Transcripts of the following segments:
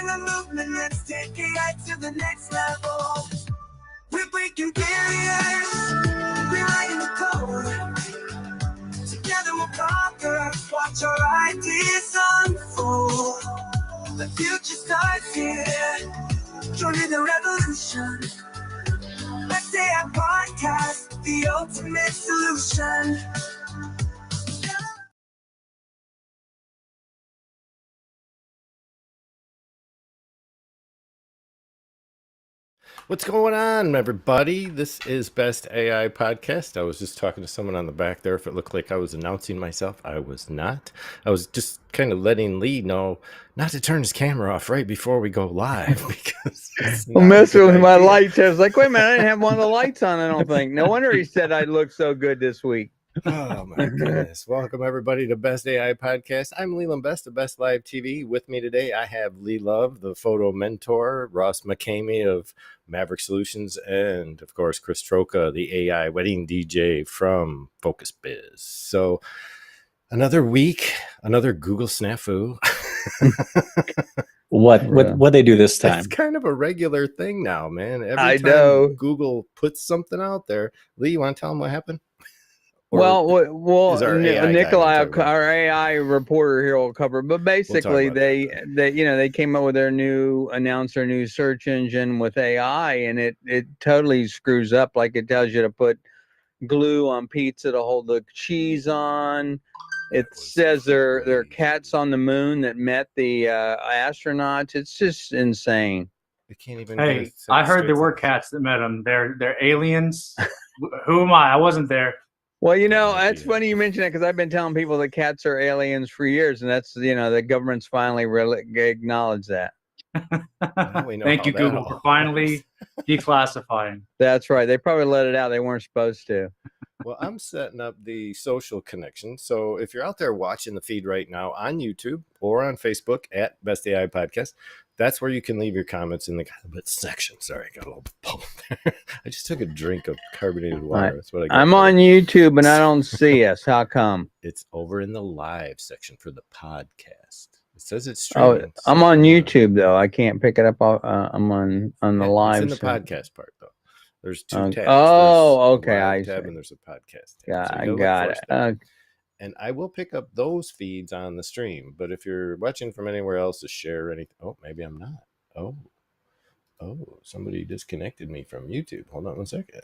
the movement, let's take AI to the next level. We're breaking barriers, rewriting the code. Together we'll conquer, watch our ideas unfold. The future starts here, joining the revolution. Let's say our podcast, the ultimate solution. What's going on, everybody? This is Best AI Podcast. I was just talking to someone on the back there. If it looked like I was announcing myself, I was not. I was just kind of letting Lee know not to turn his camera off right before we go live because I'm messing with my lights. I was like, wait a minute, I didn't have one of the lights on, I don't think. No wonder he said I look so good this week. Oh my goodness. Welcome everybody to Best AI Podcast. I'm Leland Best of Best Live TV. With me today I have Lee Love, the photo mentor, Ross McCamey of Maverick Solutions, and of course Chris Troca, the AI wedding DJ from Focus Biz. So another week, another Google snafu. What they do this time? It's kind of a regular thing now, man. Every I time know. Google puts something out there. Lee, you want to tell them what happened? Well, our AI Nikolai, guy our AI reporter here, will cover. But basically, they came up with announced their new search engine with AI, and it totally screws up. Like it tells you to put glue on pizza to hold the cheese on. It says there are cats on the moon that met the astronauts. It's just insane. I can't even. Hey, I heard there were cats that met them. They're aliens. Who am I? I wasn't there. Well, that's funny you mention that because I've been telling people that cats are aliens for years, and that's the government's finally acknowledged that. Thank you, Google, for finally declassifying. That's right. They probably let it out. They weren't supposed to. Well, I'm setting up the social connection. So if you're out there watching the feed right now on YouTube or on Facebook at Best AI Podcast, that's where you can leave your comments in the comment section. Sorry, I got a little pull there. I just took a drink of carbonated water. That's what I got. I'm on YouTube and I don't see us. How come? It's over in the live section for the podcast. It says it's streaming. Oh, I'm on YouTube though. I can't pick it up. I'm on the live. It's in the podcast part though. There's two tabs. Oh, okay. I see. And there's a podcast tab. Yeah, so I got it. And I will pick up those feeds on the stream. But if you're watching from anywhere else to share anything, maybe I'm not. Somebody disconnected me from YouTube. Hold on one second.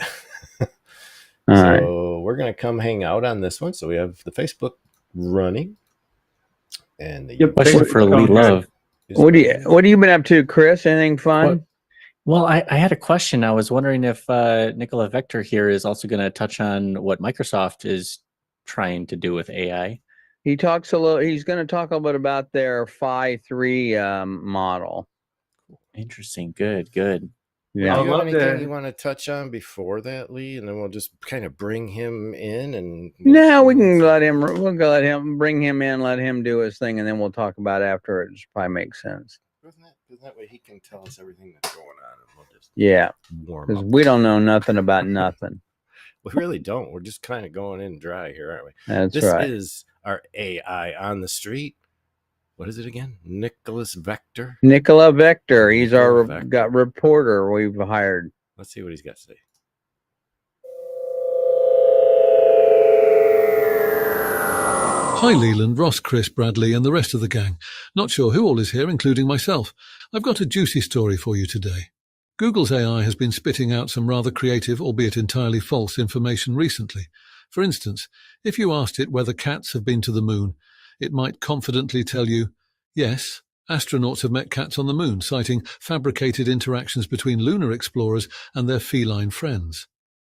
We're gonna come hang out on this one. So we have the Facebook running, and the question for Lee Love. What have you been up to, Chris? Anything fun? Well, I had a question. I was wondering if Nicola Vector here is also going to touch on what Microsoft is trying to do with AI. He's going to talk a little bit about their Phi 3 model. Interesting. Good. Yeah. Do you have anything you want to touch on before that, Lee? And then we'll just kind of bring him in and we can bring him in, let him do his thing, and then we'll talk about it after. It probably makes sense. That way he can tell us everything that's going on, and we'll just warm up. Because we don't know nothing about nothing. We really don't. We're just kind of going in dry here, aren't we? That's right. This is our AI on the street. What is it again? Nicola Vector. He's our reporter we've hired. Let's see what he's got to say. Hi Leland, Ross, Chris, Bradley and the rest of the gang. Not sure who all is here, including myself. I've got a juicy story for you today. Google's AI has been spitting out some rather creative, albeit entirely false, information recently. For instance, if you asked it whether cats have been to the moon, it might confidently tell you, yes, astronauts have met cats on the moon, citing fabricated interactions between lunar explorers and their feline friends.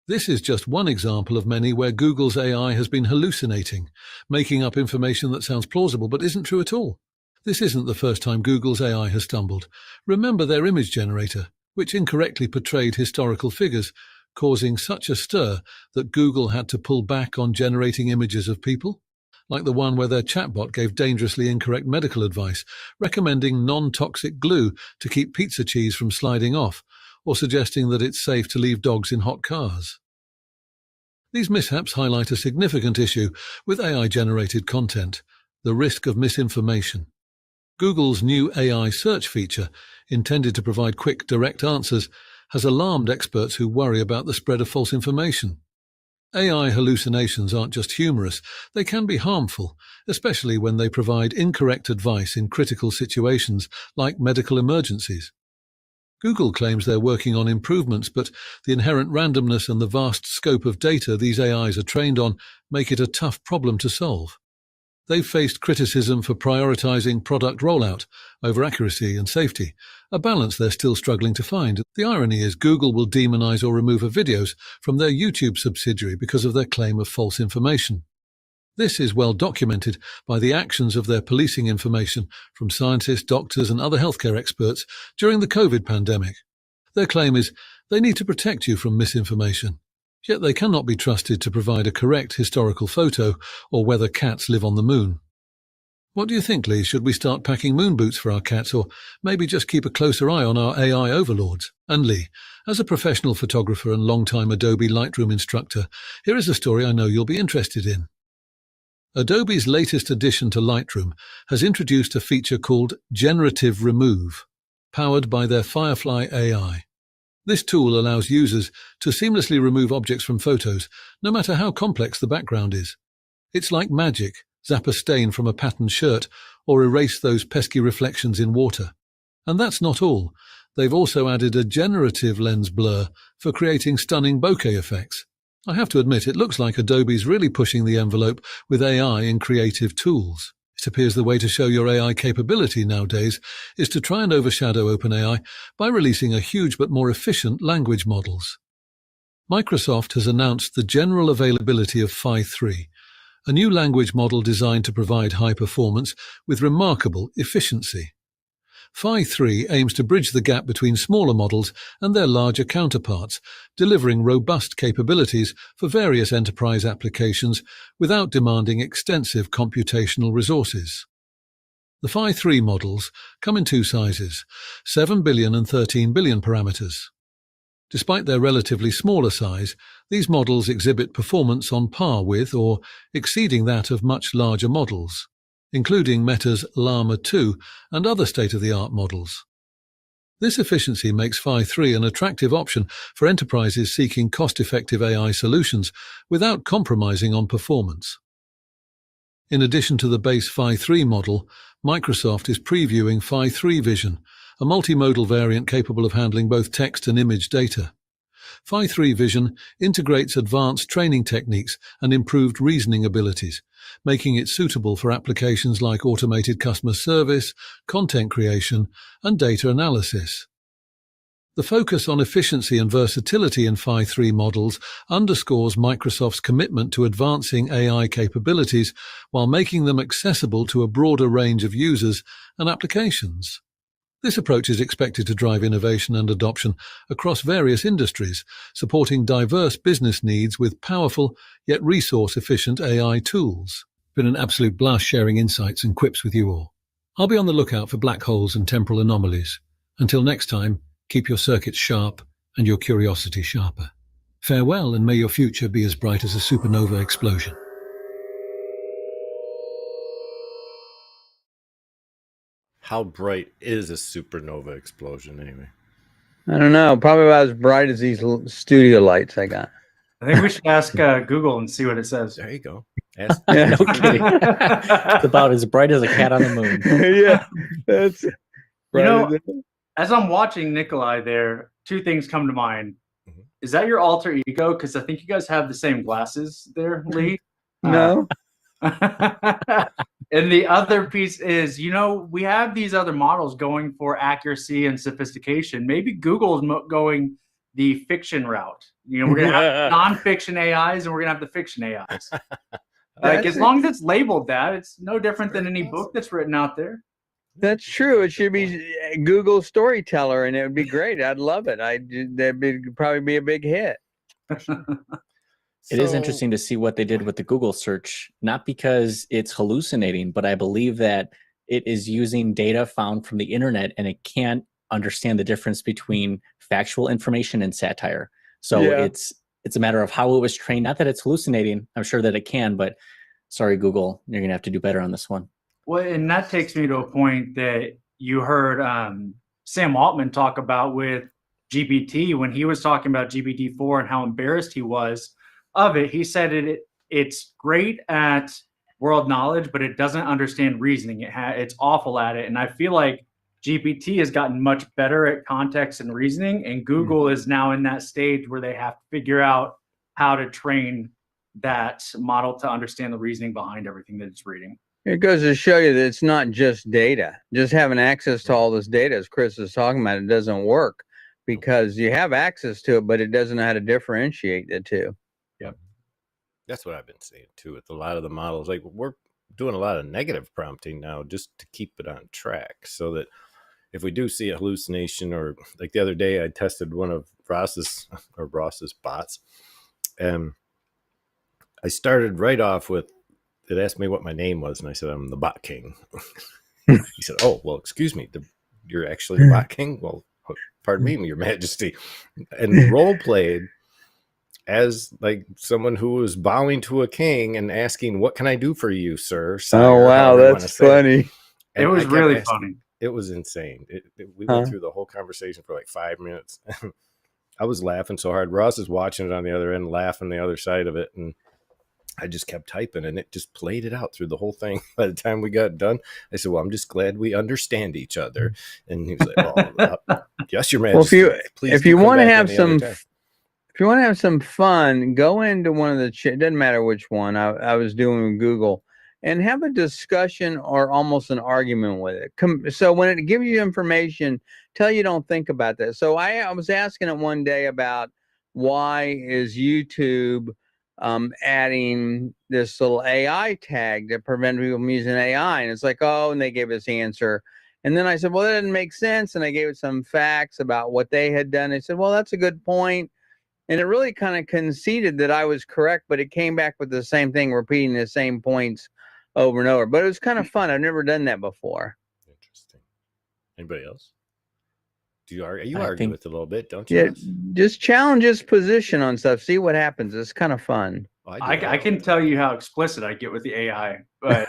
This is just one example of many where Google's AI has been hallucinating, making up information that sounds plausible but isn't true at all. This isn't the first time Google's AI has stumbled. Remember their image generator, which incorrectly portrayed historical figures, causing such a stir that Google had to pull back on generating images of people? Like the one where their chatbot gave dangerously incorrect medical advice, recommending non-toxic glue to keep pizza cheese from sliding off, or suggesting that it's safe to leave dogs in hot cars. These mishaps highlight a significant issue with AI-generated content, the risk of misinformation. Google's new AI search feature, intended to provide quick, direct answers, has alarmed experts who worry about the spread of false information. AI hallucinations aren't just humorous, they can be harmful, especially when they provide incorrect advice in critical situations like medical emergencies. Google claims they're working on improvements, but the inherent randomness and the vast scope of data these AIs are trained on make it a tough problem to solve. They've faced criticism for prioritizing product rollout over accuracy and safety, a balance they're still struggling to find. The irony is Google will demonize or remove videos from their YouTube subsidiary because of their claim of false information. This is well documented by the actions of their policing information from scientists, doctors, and other healthcare experts during the COVID pandemic. Their claim is they need to protect you from misinformation. Yet they cannot be trusted to provide a correct historical photo or whether cats live on the moon. What do you think, Lee? Should we start packing moon boots for our cats, or maybe just keep a closer eye on our AI overlords? And Lee, as a professional photographer and long-time Adobe Lightroom instructor, here is a story I know you'll be interested in. Adobe's latest addition to Lightroom has introduced a feature called Generative Remove, powered by their Firefly AI. This tool allows users to seamlessly remove objects from photos, no matter how complex the background is. It's like magic: zap a stain from a patterned shirt or erase those pesky reflections in water. And that's not all. They've also added a generative lens blur for creating stunning bokeh effects. I have to admit, it looks like Adobe's really pushing the envelope with AI in creative tools. It appears the way to show your AI capability nowadays is to try and overshadow OpenAI by releasing a huge but more efficient language models. Microsoft has announced the general availability of Phi 3, a new language model designed to provide high performance with remarkable efficiency. Phi 3 aims to bridge the gap between smaller models and their larger counterparts, delivering robust capabilities for various enterprise applications without demanding extensive computational resources. The Phi 3 models come in two sizes, 7 billion and 13 billion parameters. Despite their relatively smaller size, these models exhibit performance on par with or exceeding that of much larger models, including Meta's Llama 2 and other state-of-the-art models. This efficiency makes Phi 3 an attractive option for enterprises seeking cost-effective AI solutions without compromising on performance. In addition to the base Phi 3 model, Microsoft is previewing Phi 3 Vision, a multimodal variant capable of handling both text and image data. Phi 3 Vision integrates advanced training techniques and improved reasoning abilities, making it suitable for applications like automated customer service, content creation, and data analysis. The focus on efficiency and versatility in Phi 3 models underscores Microsoft's commitment to advancing AI capabilities while making them accessible to a broader range of users and applications. This approach is expected to drive innovation and adoption across various industries, supporting diverse business needs with powerful yet resource-efficient AI tools. It's been an absolute blast sharing insights and quips with you all. I'll be on the lookout for black holes and temporal anomalies. Until next time, keep your circuits sharp and your curiosity sharper. Farewell, and may your future be as bright as a supernova explosion. How bright is a supernova explosion anyway? I don't know. Probably about as bright as these studio lights I got. I think we should ask Google and see what it says. There you go. Ask. No kidding. It's about as bright as a cat on the moon. Yeah, that's right. As I'm watching Nikolai there, two things come to mind. Mm-hmm. Is that your alter ego? Because I think you guys have the same glasses there, Lee. No. And the other piece is, we have these other models going for accuracy and sophistication. Maybe Google is going the fiction route. We're going to have nonfiction AIs and we're going to have the fiction AIs. As long as it's labeled that, it's no different than any book that's written out there. That's true. It should be Google Storyteller, and it would be great. I'd love it. That'd probably be a big hit. It is interesting to see what they did with the Google search, not because it's hallucinating, but I believe that it is using data found from the internet and it can't understand the difference between factual information and satire. So it's a matter of how it was trained. Not that it's hallucinating. I'm sure that it can, but sorry, Google, you're going to have to do better on this one. Well, and that takes me to a point that you heard Sam Altman talk about with GPT when he was talking about GPT-4 and how embarrassed he was of it. He said it's great at world knowledge, but it doesn't understand reasoning. It's awful at it. And I feel like GPT has gotten much better at context and reasoning, and Google is now in that stage where they have to figure out how to train that model to understand the reasoning behind everything that it's reading. It goes to show you that it's not just data. Just having access to all this data, as Chris is talking about, it doesn't work because you have access to it, but it doesn't know how to differentiate the two. Yep. That's what I've been saying too with a lot of the models. Like we're doing a lot of negative prompting now just to keep it on track so that if we do see a hallucination, or like the other day I tested one of Ross's bots, and I started right off with, it asked me what my name was, and I said, I'm the Bot King. He said, oh, well, excuse me, you're actually the Bot King? Well, pardon me, Your Majesty. And role played as like someone who was bowing to a king and asking, what can I do for you, sir? Sire, oh, wow, that's funny. It was really funny. It was insane. We went through the whole conversation for like 5 minutes. I was laughing so hard. Ross is watching it on the other end, laughing the other side of it, and I just kept typing, and it just played it out through the whole thing. By the time we got done, I said, well, I'm just glad we understand each other. And he was like, well, yes, Your Majesty. Well, if you want to have some fun, go into one of the it doesn't matter which one I was doing with Google, and have a discussion or almost an argument with it. So when it gives you information, tell you don't think about that. So I was asking it one day about why is YouTube adding this little AI tag to prevent people from using AI, and it's like, oh, and they gave us the answer. And then I said, well, that doesn't make sense. And I gave it some facts about what they had done. They said, well, that's a good point. And it really kind of conceded that I was correct, but it came back with the same thing, repeating the same points over and over. But it was kind of fun. I've never done that before. Interesting. Anybody else? You argue with it a little bit, don't you? Yeah, just challenge its position on stuff. See what happens. It's kind of fun. I can tell you how explicit I get with the AI, but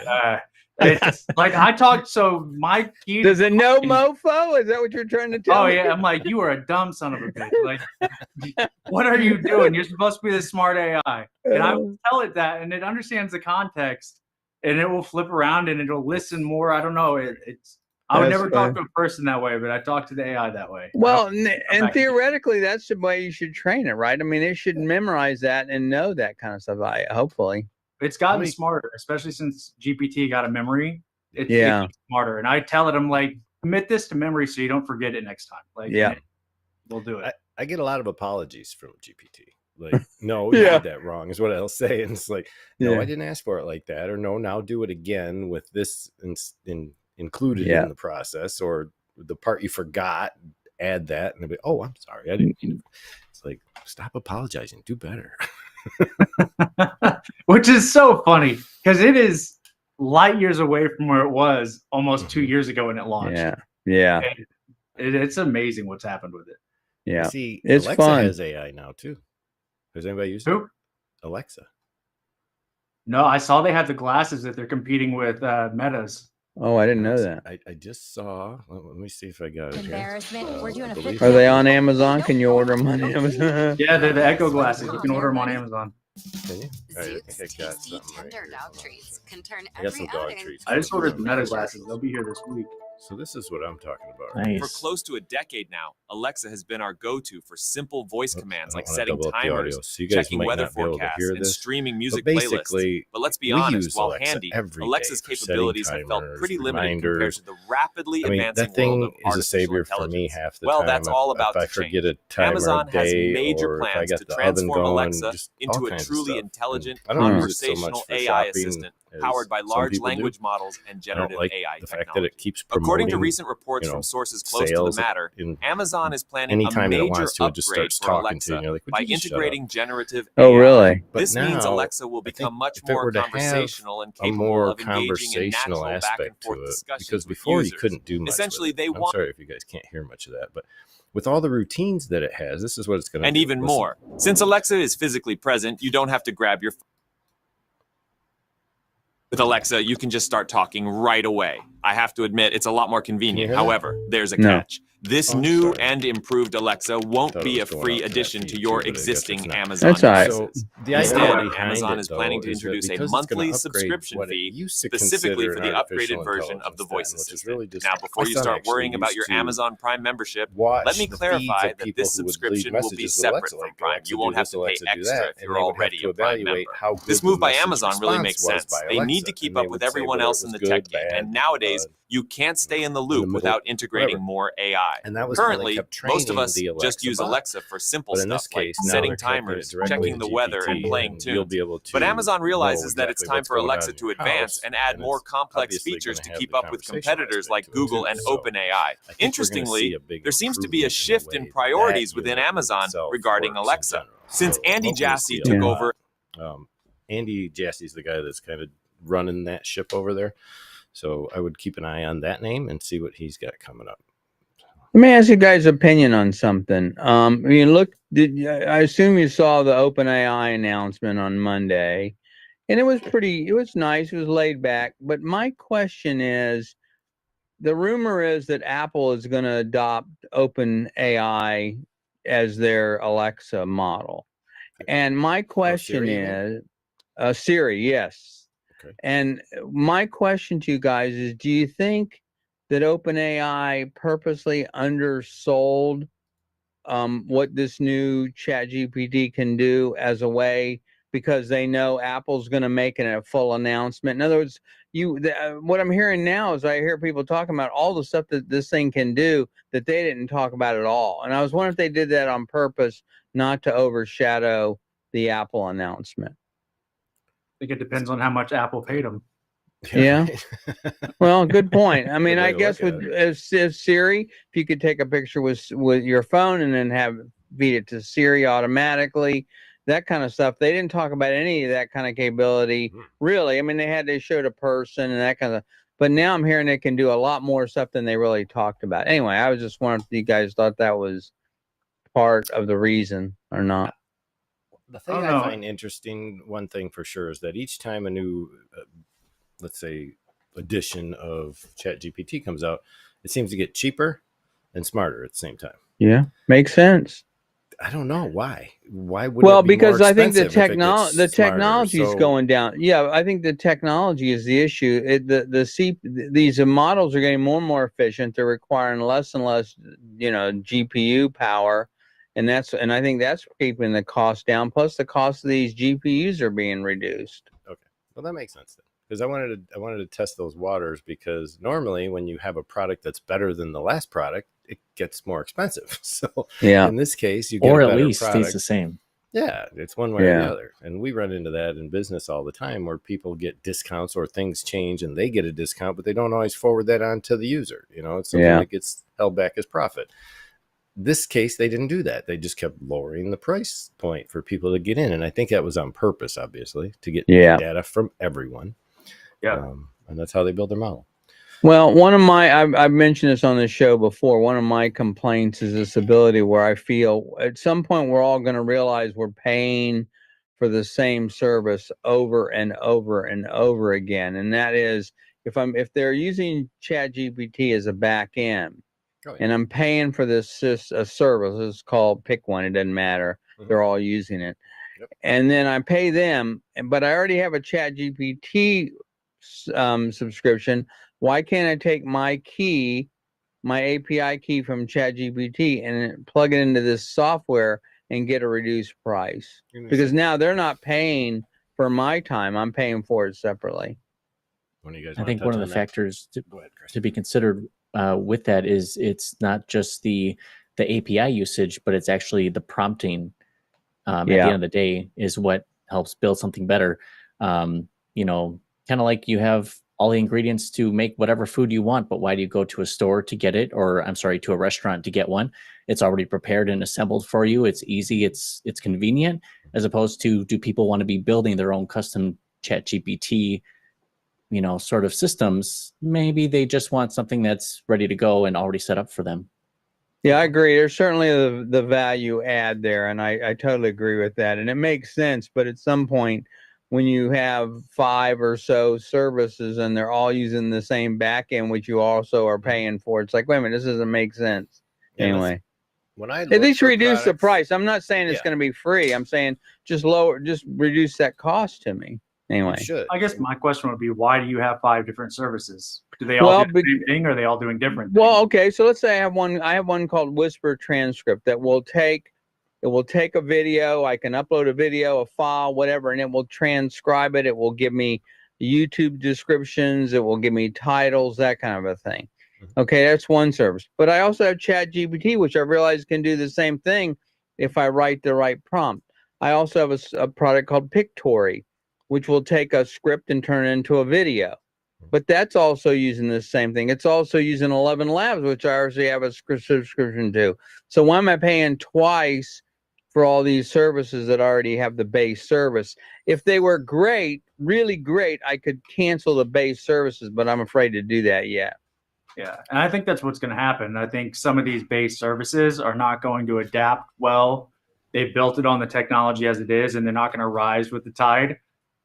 it's like I talked. So my key. Does it know mofo? Is that what you're trying to tell me? Oh yeah, I'm like, you are a dumb son of a bitch. Like, what are you doing? You're supposed to be the smart AI, and I will tell it that, and it understands the context, and it will flip around and it'll listen more. I don't know. It's. I would never talk to a person that way, but I talk to the AI that way. Well, and theoretically, that's the way you should train it, right? I mean, it should memorize that and know that kind of stuff. Hopefully. It's gotten smarter, especially since GPT got a memory. It gets smarter. And I tell it, I'm like, commit this to memory so you don't forget it next time. Like, we'll do it. I get a lot of apologies from GPT. Like, no, you did that wrong, is what I'll say. And it's like, no, I didn't ask for it like that. Or no, now do it again with this included in the process, or the part you forgot, add that, and be, oh, I'm sorry, I didn't mean to. It's like, stop apologizing, do better. Which is so funny because it is light years away from where it was almost 2 years ago when it launched. It's amazing what's happened with it. See, it's Alexa fun. has AI now too. Has anybody used it? Alexa. No, I saw they had the glasses that they're competing with Meta's. Oh, I didn't know that. I just saw. Let me see if I got it. Embarrassment. We're doing Are they on Amazon? Can you order them on Amazon? Yeah, they're the Echo glasses. You can order them on Amazon. Can you? I got some dog treats. I just ordered the Meta glasses. They'll be here this week. So this is what I'm talking about. Nice. For close to a decade now, Alexa has been our go-to for simple voice commands like setting timers, so checking weather forecasts, and streaming music playlists. But let's be honest, while handy, Alexa's capabilities have felt pretty limited compared to the rapidly advancing world of artificial intelligence. Well, that's all about to change. Amazon has major plans to transform Alexa into a truly intelligent conversational AI assistant powered by large language models and generative AI technology. According to recent reports from sources close to the matter, Amazon is planning a major upgrade for Alexa by integrating generative AI. Oh, really? This means Alexa will become much more conversational and capable of engaging in natural back and forth discussions because before with you couldn't do much. Essentially, I'm sorry if you guys can't hear much of that, but with all the routines that it has, this is what it's going to do. And even more. Since Alexa is physically present, you don't have to grab your With Alexa, you can just start talking right away. I have to admit, it's a lot more convenient. However, there's a catch. This new and improved Alexa won't be a free addition to your existing Amazon devices. So the Instead, idea Amazon is planning to introduce a monthly subscription fee specifically for the upgraded version of the voice assistant. Now, before you start worrying about your Amazon Prime membership, let me clarify that this subscription will be separate from Prime. You won't have to pay extra if you're already a Prime member. This move by Amazon really makes sense. They need to keep up with everyone else in the tech game, and nowadays, you can't stay in the loop without integrating more AI. Currently, most of us just use Alexa for simple stuff like setting timers, checking the weather, and playing tunes. But Amazon realizes that it's time for Alexa to advance and add more complex features to keep up with competitors like Google and OpenAI. Interestingly, there seems to be a shift in priorities within Amazon regarding Alexa. Since Andy Jassy took over... Andy Jassy the guy that's kind of running that ship over there. So I would keep an eye on that name and see what he's got coming up. Let me ask you guys' opinion on something. I mean, I assume you saw the OpenAI announcement on Monday, and it was nice, it was laid back. But my question is, the rumor is that Apple is going to adopt OpenAI as their Alexa model. And my question is, Siri, yes. Okay. And my question to you guys is, do you think that OpenAI purposely undersold what this new ChatGPT can do as a way, because they know Apple's going to make it a full announcement? In other words, what I'm hearing now is I hear people talking about all the stuff that this thing can do that they didn't talk about at all. And I was wondering if they did that on purpose, not to overshadow the Apple announcement. I think it depends on how much Apple paid them. Yeah. Well, good point. I mean, I guess if Siri, if you could take a picture with your phone and then feed it to Siri automatically, that kind of stuff. They didn't talk about any of that kind of capability, really. I mean, they showed a person and that kind of. But now I'm hearing it can do a lot more stuff than they really talked about. Anyway, I was just wondering if you guys thought that was part of the reason or not. The thing I find interesting, one thing for sure, is that each time a new, let's say, edition of ChatGPT comes out, it seems to get cheaper and smarter at the same time. Yeah, makes sense. I don't know why. Why would it be because more I think the expensive technology is going down. Yeah, I think the technology is the issue. These models are getting more and more efficient. They're requiring less and less, GPU power. And I think that's keeping the cost down. Plus, the cost of these GPUs are being reduced. Okay, well, that makes sense then, because I wanted to test those waters, because normally when you have a product that's better than the last product, it gets more expensive. So yeah, in this case, you get a better product. Stays the same. Yeah, it's one way or the other, and we run into that in business all the time, where people get discounts or things change and they get a discount, but they don't always forward that on to the user. It's something that gets held back as profit. This case, they didn't do that. They just kept lowering the price point for people to get in. And I think that was on purpose, obviously, to get data from everyone. Yeah. And that's how they build their model. Well, I've mentioned this on the show before. One of my complaints is this ability where I feel at some point we're all going to realize we're paying for the same service over and over and over again. And that is, if they're using ChatGPT as a back end, and I'm paying for this service. It's called, pick one, it doesn't matter. They're all using it. Yep. And then I pay them, but I already have a ChatGPT subscription. Why can't I take my API key from ChatGPT and plug it into this software and get a reduced price? Because now they're not paying for my time. I'm paying for it separately. I think one of the factors to be considered with that is it's not just the API usage, but it's actually the prompting at the end of the day is what helps build something better. Kind of like you have all the ingredients to make whatever food you want, but why do you go to a store to get it? Or to a restaurant to get one? It's already prepared and assembled for you. It's easy. It's convenient, as opposed to, do people want to be building their own custom ChatGPT sort of systems? Maybe they just want something that's ready to go and already set up for them. Yeah, I agree. There's certainly the value add there, and I totally agree with that. And it makes sense, but at some point when you have 5 or so services and they're all using the same backend, which you also are paying for. It's like, wait a minute, this doesn't make sense. Anyway, when I at least reduce the price. I'm not saying it's going to be free. I'm saying just reduce that cost to me. Anyway, I guess my question would be, why do you have 5 different services? Do they all do the same thing, or are they all doing different things? Well, okay, so let's say I have one called Whisper Transcript that will take a video. I can upload a video, a file, whatever, and it will transcribe it. It will give me YouTube descriptions. It will give me titles, that kind of a thing. Okay, that's one service. But I also have ChatGPT, which I realize can do the same thing if I write the right prompt. I also have a product called Pictory, which will take a script and turn it into a video. But that's also using the same thing. It's also using 11 Labs, which I already have a subscription to. So why am I paying twice for all these services that already have the base service? If they were great, really great, I could cancel the base services, but I'm afraid to do that yet. Yeah, and I think that's what's going to happen. I think some of these base services are not going to adapt well. They built it on the technology as it is, and they're not going to rise with the tide.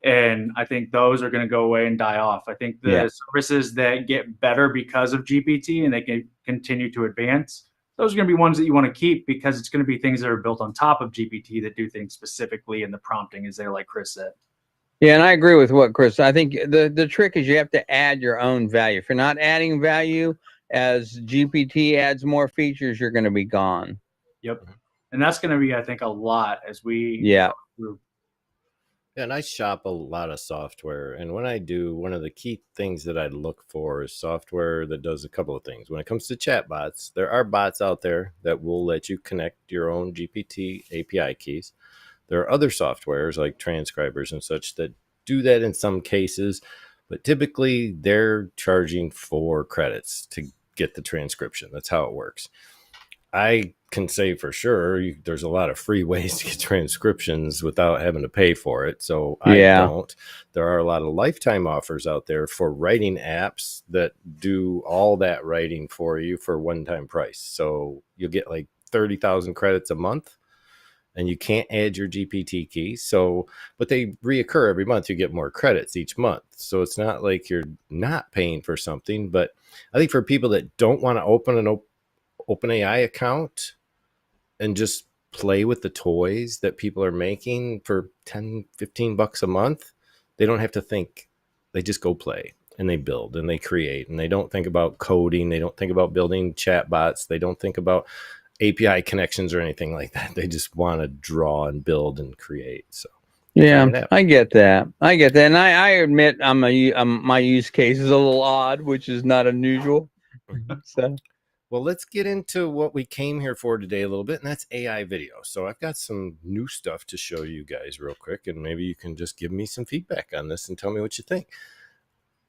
And I think those are going to go away and die off. I think the services that get better because of GPT and they can continue to advance, those are going to be ones that you want to keep, because it's going to be things that are built on top of GPT that do things specifically, and the prompting is there, like Chris said. Yeah, and I agree with what Chris. I think the trick is you have to add your own value. If you're not adding value, as GPT adds more features, you're going to be gone. Yep, and that's going to be, I think, a lot as we go through. Yeah, and I shop a lot of software, and when I do, one of the key things that I look for is software that does a couple of things. When it comes to chatbots, there are bots out there that will let you connect your own GPT API keys. There are other softwares like transcribers and such that do that in some cases, but typically they're charging 4 credits to get the transcription. That's how it works. I can say for sure there's a lot of free ways to get transcriptions without having to pay for it. So I don't. There are a lot of lifetime offers out there for writing apps that do all that writing for you for one-time price. So you'll get like 30,000 credits a month, and you can't add your GPT key. So, but they reoccur every month. You get more credits each month. So it's not like you're not paying for something. But I think for people that don't want to open an OpenAI account and just play with the toys that people are making for 10, 15 bucks a month, they don't have to think. They just go play and they build and they create, and they don't think about coding. They don't think about building chatbots. They don't think about API connections or anything like that. They just want to draw and build and create. So yeah, I get that. And I admit my use case is a little odd, which is not unusual. So, well, let's get into what we came here for today a little bit, and that's AI video. So I've got some new stuff to show you guys real quick, and maybe you can just give me some feedback on this and tell me what you think.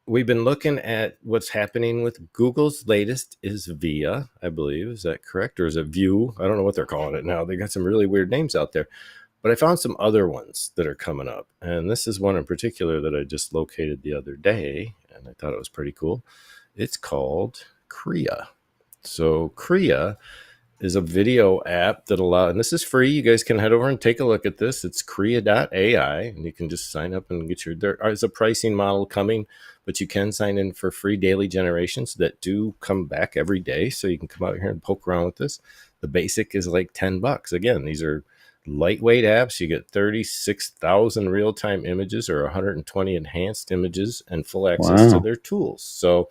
We've been looking at what's happening with Google's latest is Via, I believe. Is that correct? Or is it View? I don't know what they're calling it now. They got some really weird names out there. But I found some other ones that are coming up. And this is one in particular that I just located the other day, and I thought it was pretty cool. It's called Kria. So Kria is a video app that and this is free. You guys can head over and take a look at this. It's Kria.ai, and you can just sign up and get there is a pricing model coming, but you can sign in for free daily generations that do come back every day. So you can come out here and poke around with this. The basic is like $10. Again, these are lightweight apps. You get 36,000 real-time images or 120 enhanced images and full access to their tools. So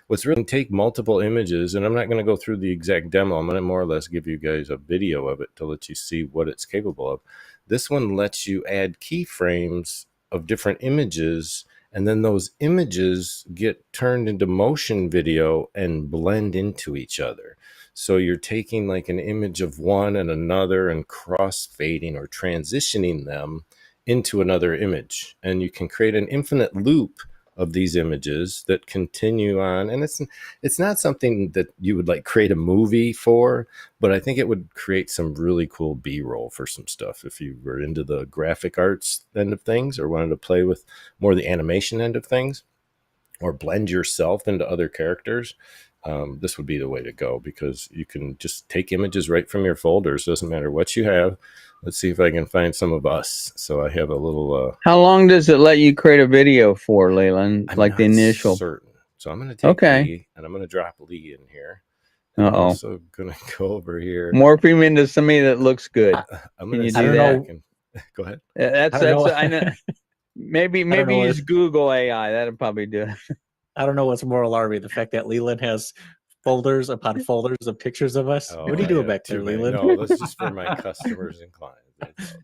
what's really take multiple images, and I'm not going to go through the exact demo. I'm going to more or less give you guys a video of it to let you see what it's capable of. This one lets you add keyframes of different images, and then those images get turned into motion video and blend into each other. So you're taking like an image of one and another and cross-fading or transitioning them into another image. And you can create an infinite loop of these images that continue on. And it's not something that you would like create a movie for, but I think it would create some really cool B-roll for some stuff if you were into the graphic arts end of things or wanted to play with more the animation end of things or blend yourself into other characters. this would be the way to go, because you can just take images right from your folders. Doesn't matter what you have. Let's see if I can find some of us. So I have a little. How long does it let you create a video for, Leland? I'm like not the initial. certain. So I'm going to take Lee, and I'm going to drop Lee in here. I'm also going to go over here. Morph him into somebody that looks good. I'm going to do that. Go ahead. That's I know. Maybe use Google AI. That'll probably do it. I don't know what's more alarming, the fact that Leland has folders upon folders of pictures of us. What are you doing back there, Leland? No, that's just for my customers and clients.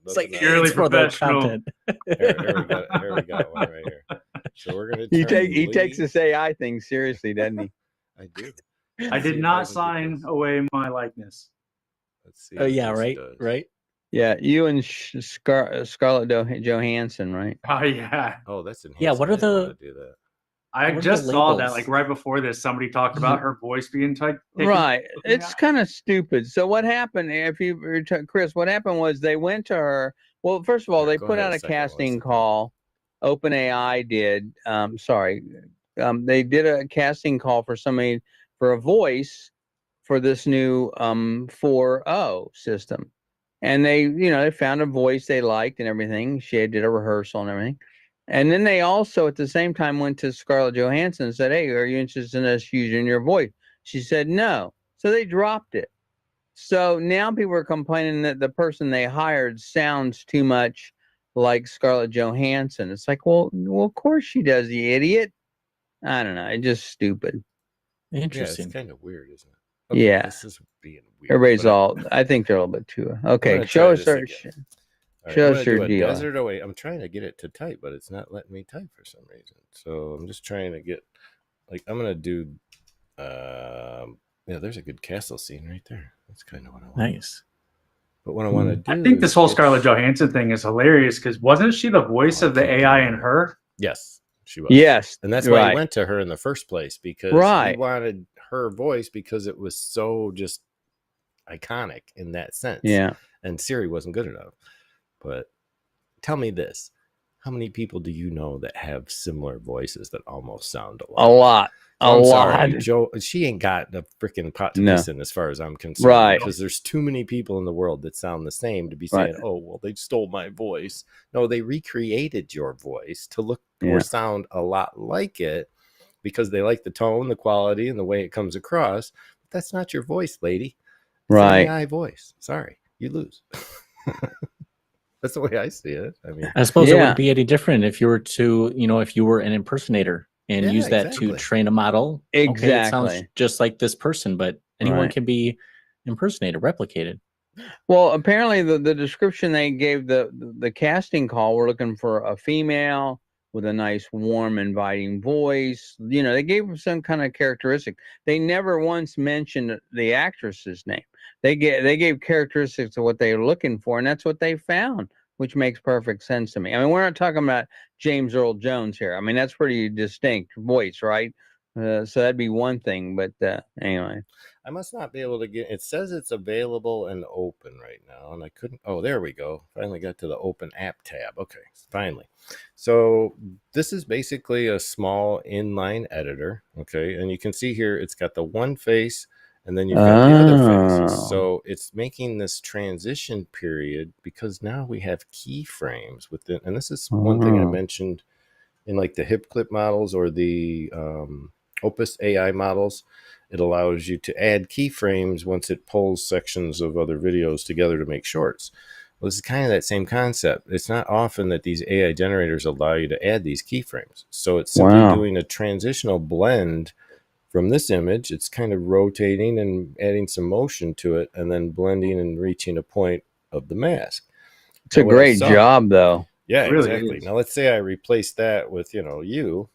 It's like purely professional content. Here we go. One right here. So we're gonna. He takes this AI thing seriously, doesn't he? I do. I did not sign away my likeness. Let's see. Oh yeah, right. Yeah, you and Scarlett Johansson, right? Oh yeah. Oh, that's enhanced. Yeah. What are the? Do that. I just saw that, like right before this, somebody talked about her voice being taken. Right. It's kind of stupid. So what happened? Chris, what happened was they went to her. Well, first of all, they put out a casting call. OpenAI did. They did a casting call for somebody for a voice for this new 4.0 system, and they found a voice they liked and everything. She did a rehearsal and everything. And then they also, at the same time, went to Scarlett Johansson and said, hey, are you interested in us using your voice? She said no. So they dropped it. So now people are complaining that the person they hired sounds too much like Scarlett Johansson. It's like, well, of course she does, you idiot. I don't know. It's just stupid. Interesting. Yeah, it's kind of weird, isn't it? Okay, yeah. This is being weird. Everybody's I think they're a little bit too. Okay, show us our... Show us your deal. Desert away. I'm trying to get it to type, but it's not letting me type for some reason. So I'm just trying to get, I'm going to do, there's a good castle scene right there. That's kind of what I want. Nice. But what I want to do, I think this whole Scarlett Johansson thing is hilarious, because wasn't she the voice of the AI in Her? Yes, she was. Yes. And that's why he went to her in the first place, because he wanted her voice because it was so just iconic in that sense. Yeah. And Siri wasn't good enough. But tell me this. How many people do you know that have similar voices that almost sound alike? A lot. I'm sorry, Joe. She ain't got the freaking pot to piss in, as far as I'm concerned. Right. Because there's too many people in the world that sound the same to be saying, oh, well, they stole my voice. No, they recreated your voice to look or sound a lot like it because they like the tone, the quality, and the way it comes across. But that's not your voice, lady. It's an AI voice. Sorry, you lose. That's the way I see it. I mean, I suppose it wouldn't be any different if you were to, if you were an impersonator and use that to train a model. Exactly. Okay, it sounds just like this person, but anyone can be impersonated, replicated. Well, apparently the description they gave the casting call, we're looking for a female with a nice, warm, inviting voice. They gave them some kind of characteristic. They never once mentioned the actress's name. They gave characteristics of what they were looking for, and that's what they found, which makes perfect sense to me. I mean, we're not talking about James Earl Jones here. I mean, that's pretty distinct voice, right? So that'd be one thing, but anyway. I must not be able to get, it says it's available and open right now, and I couldn't, oh, there we go. Finally got to the open app tab. Okay, finally. So this is basically a small inline editor, okay? And you can see here, it's got the one face, and then you've got the other faces. So it's making this transition period because now we have keyframes within, and this is one thing I mentioned in like the hip clip models or the Opus AI models. It allows you to add keyframes once it pulls sections of other videos together to make shorts. Well, this is kind of that same concept. It's not often that these AI generators allow you to add these keyframes. So it's simply doing a transitional blend from this image. It's kind of rotating and adding some motion to it and then blending and reaching a point of the mask. It's a great job, though. Yeah, really exactly. Now, let's say I replace that with, you.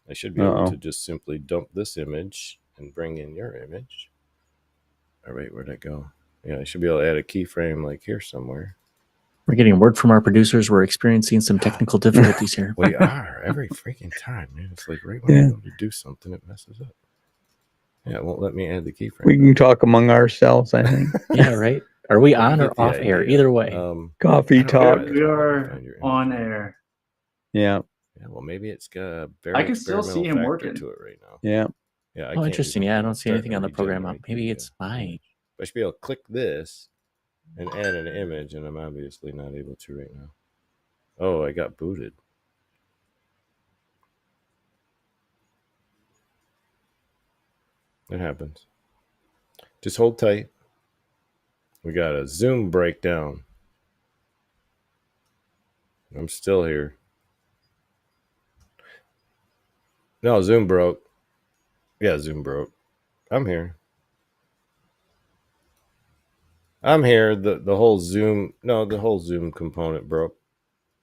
I should be able to just simply dump this image and bring in your image. All right, where'd it go? Yeah, I should be able to add a keyframe like here somewhere. We're getting word from our producers. We're experiencing some technical difficulties here. We are every freaking time, man. It's like right when I go to do something, it messes up. Yeah, it won't let me add the keyframe. We can talk among ourselves, I think. Yeah, right. Are we on or off air? Either way. Coffee talk. We are on air. Yeah. Yeah, well, maybe it's got a very I can still see him working to it right now. Yeah. Yeah. Oh, interesting. Yeah, I don't see anything on the program. Maybe it's mine. I should be able to click this and add an image, and I'm obviously not able to right now. Oh, I got booted. It happens. Just hold tight. We got a Zoom breakdown. I'm still here. No, Zoom broke. Yeah, Zoom broke. I'm here. I'm here. The whole Zoom, no, the whole Zoom component broke.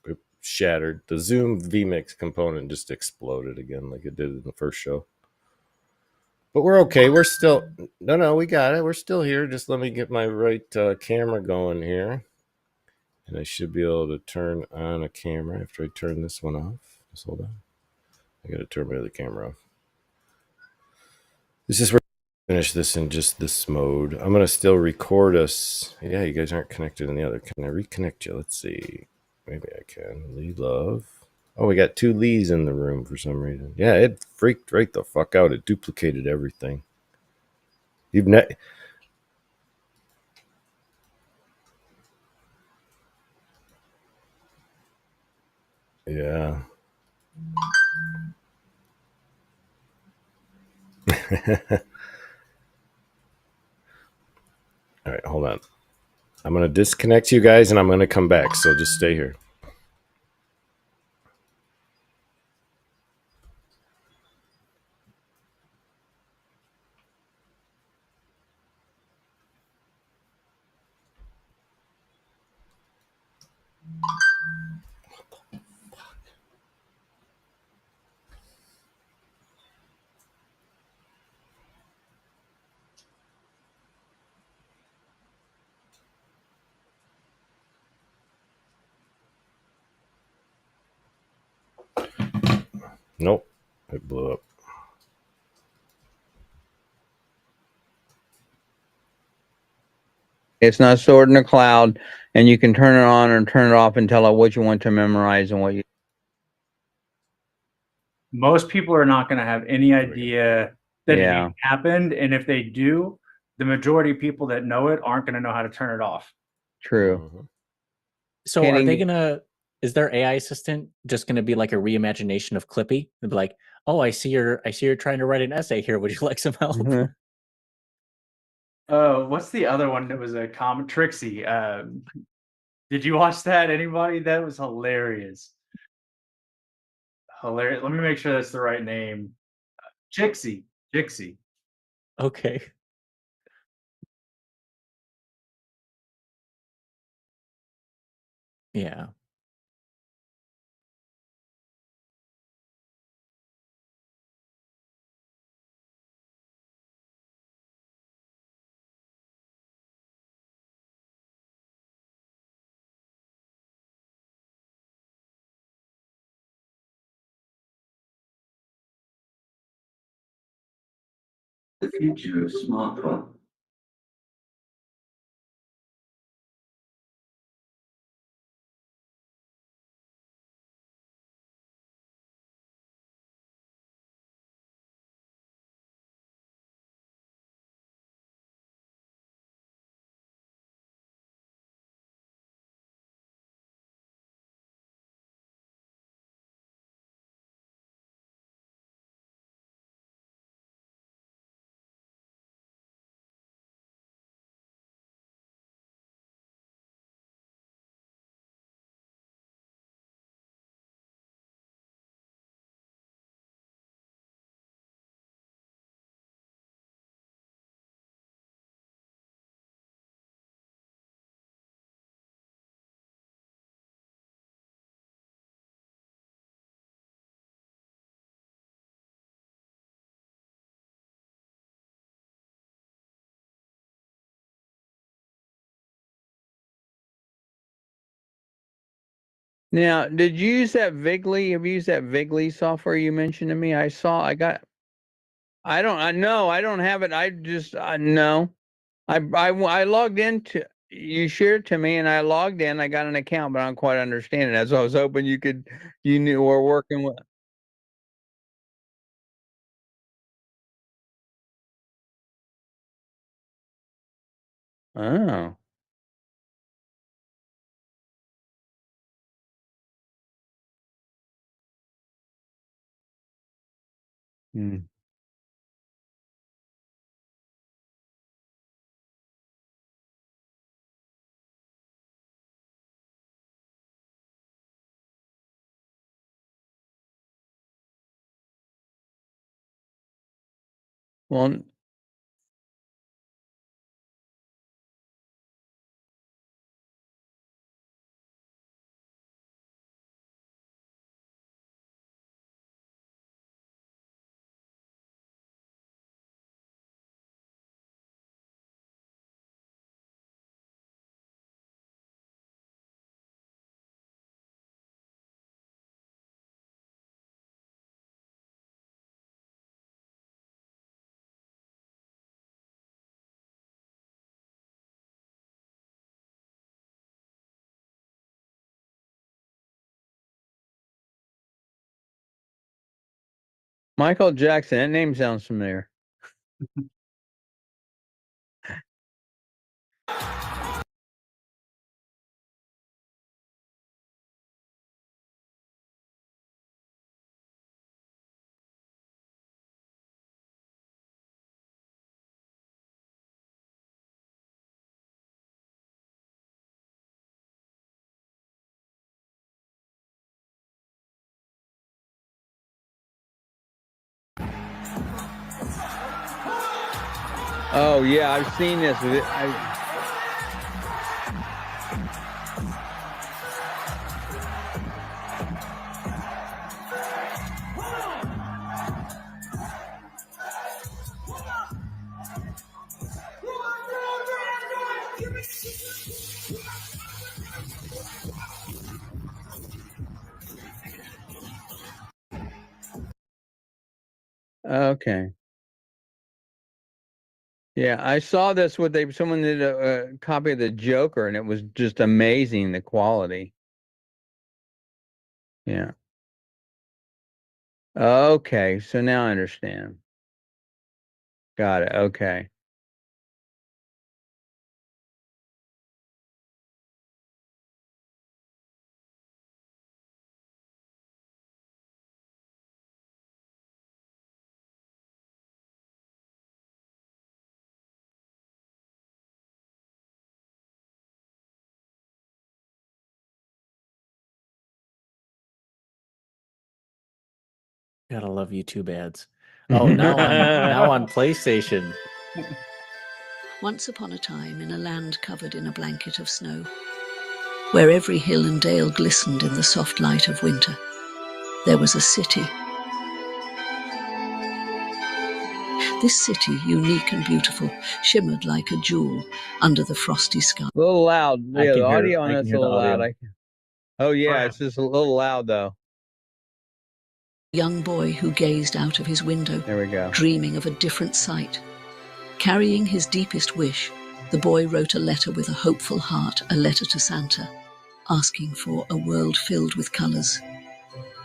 It shattered. The Zoom vMix component just exploded again like it did in the first show. But we're okay. We're still, no, we got it. We're still here. Just let me get my right camera going here. And I should be able to turn on a camera after I turn this one off. Just hold on. I got to turn my other camera off. This is where I finish this in just this mode. I'm going to still record us. Yeah, you guys aren't connected in the other. Can I reconnect you? Let's see. Maybe I can. Lee Love. Oh, we got two Lees in the room for some reason. Yeah, it freaked right the fuck out. It duplicated everything. You've yeah. All right, hold on. I'm going to disconnect you guys and I'm going to come back. So just stay here. Nope. It blew up. It's not stored in the cloud, and you can turn it on or turn it off and tell it what you want to memorize and what you. Most people are not going to have any idea that it happened, and if they do, the majority of people that know it aren't going to know how to turn it off. True. Mm-hmm. So are they gonna? Is their AI assistant just gonna be like a reimagination of Clippy? They'll be like, "Oh, I see you're trying to write an essay here. Would you like some help?" Mm-hmm. What's the other one that was a common Trixie? Did you watch that? Anybody? That was hilarious. Hilarious. Let me make sure that's the right name. Jixie. Okay. Yeah. The future of smartphone. Now, did you use that Vigly? Have you used that Vigly software you mentioned to me? I don't have it. I just, no. I logged into, you shared to me and I logged in. I got an account, but I don't quite understand it. So I was hoping you knew we're working with. Oh. Hmm. Well, Michael Jackson, that name sounds familiar. Oh yeah, I've seen this. Okay. Yeah, I saw this with someone did a copy of the Joker, and it was just amazing, the quality. Yeah. Okay, so now I understand. Got it. Okay. Gotta love YouTube ads. Oh, now on PlayStation. Once upon a time, in a land covered in a blanket of snow, where every hill and dale glistened in the soft light of winter, there was a city. This city, unique and beautiful, shimmered like a jewel under the frosty sky. A little loud. Yeah, the audio on it's a little loud. Oh yeah, it's just a little loud though. Young boy who gazed out of his window, There we go. dreaming of a different sight. Carrying his deepest wish, the boy wrote a letter with a hopeful heart, a letter to Santa, asking for a world filled with colors.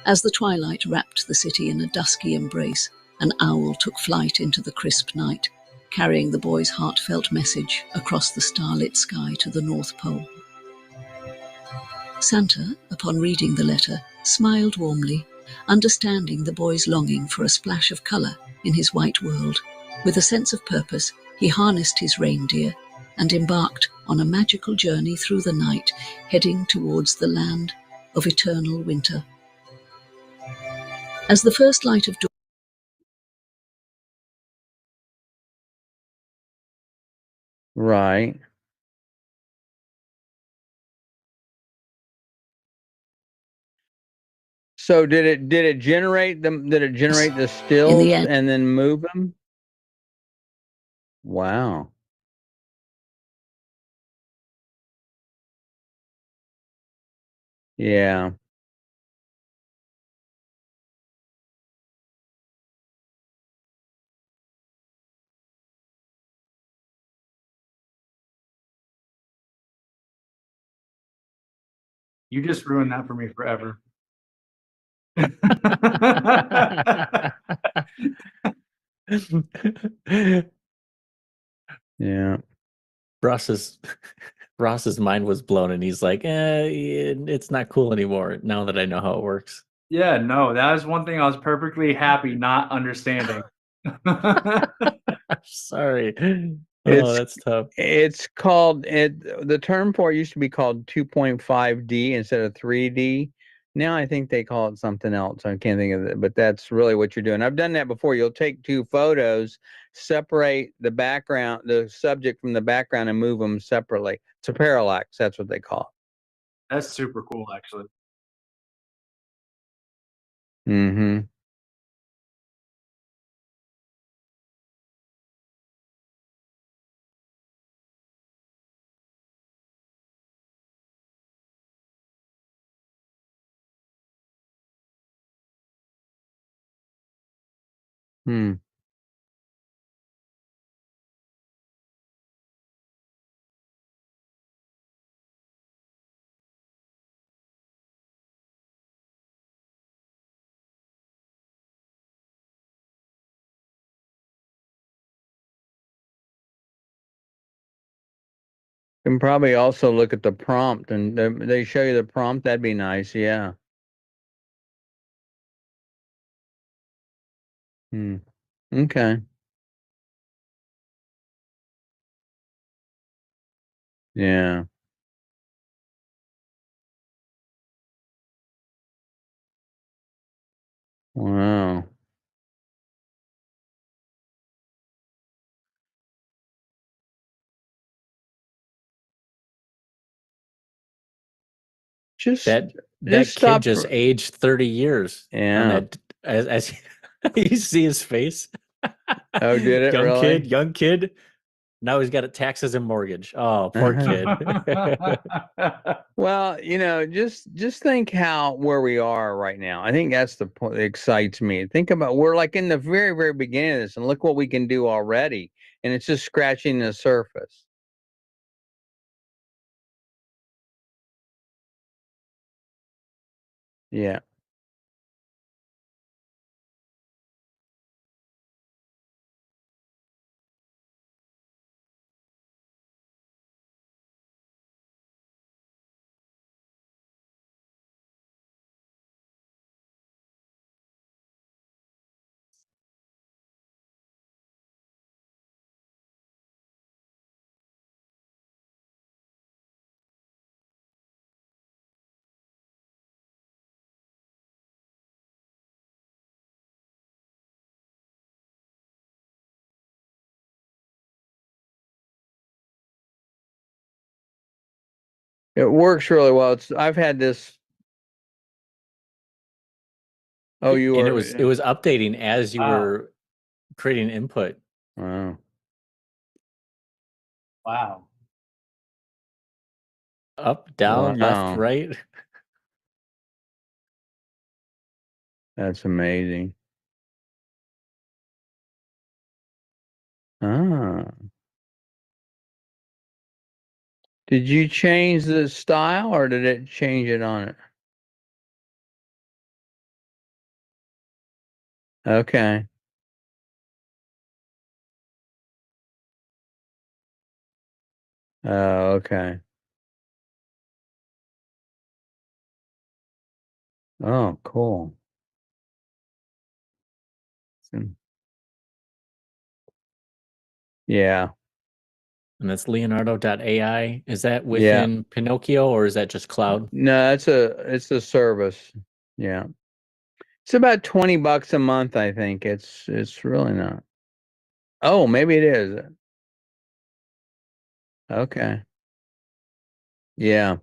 As the twilight wrapped the city in a dusky embrace, an owl took flight into the crisp night, carrying the boy's heartfelt message across the starlit sky to the North Pole. Santa, upon reading the letter, smiled warmly, understanding the boy's longing for a splash of color in his white world. With a sense of purpose, he harnessed his reindeer and embarked on a magical journey through the night, heading towards the land of eternal winter. As the first light of dawn, Right. So did it generate them? Did it generate the stills and then move them? Wow. Yeah. You just ruined that for me forever. Yeah. Ross's mind was blown, and he's like, it's not cool anymore now that I know how it works. Yeah, no, that was one thing I was perfectly happy not understanding. Sorry. That's tough. It's called the term for it used to be called 2.5D instead of 3D. Now I think they call it something else. I can't think of it, but that's really what you're doing. I've done that before. You'll take two photos, separate the background, the subject from the background, and move them separately. It's a parallax. That's what they call it. That's super cool, actually. Mm-hmm. Hmm. You can probably also look at the prompt, and they show you the prompt. That'd be nice. Yeah. Hmm. Okay. Yeah. Wow. That Just kid stop just aged 30 years on Yeah. that as you see his face. Oh, did it really? Young kid. Now he's got taxes and mortgage. Oh, poor kid. Well, just think where we are right now. I think that's the point that excites me. Think about we're like in the very, very beginning of this, and look what we can do already. And it's just scratching the surface. Yeah. It works really well. I've had this. Oh, you and were. it was updating as you Wow. were creating input. Wow. Wow. Up, down, left, Wow. right. That's amazing. Ah. Did you change the style, or did it change it on it? Okay. Oh, okay. Oh, cool. Hmm. Yeah. And that's Leonardo.ai. Is that Yeah. within Pinocchio, or is that just cloud? No, it's a service. Yeah. It's about $20 a month, I think. It's really not. Oh, maybe it is. Okay. Yeah.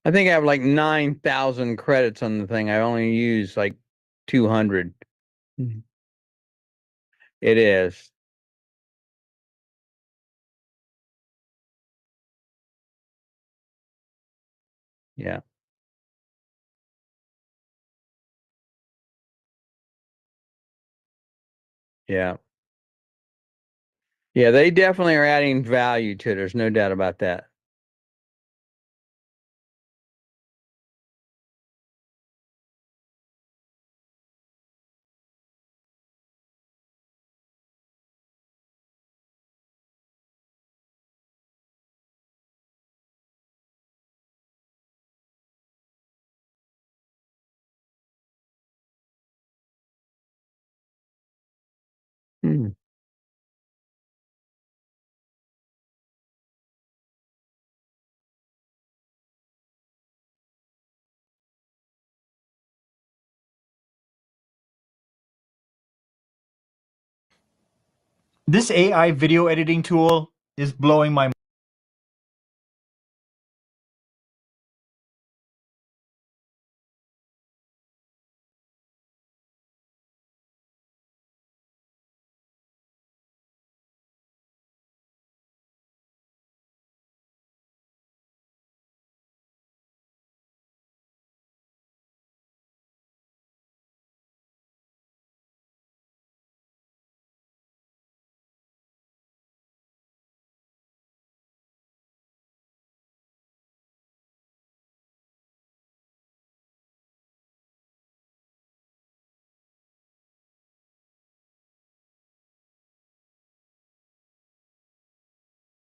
I think I have like 9,000 credits on the thing. I only use like 200. Mhm. It is. Yeah. Yeah. Yeah, they definitely are adding value to it. There's no doubt about that. Hmm. This AI video editing tool is blowing my mind.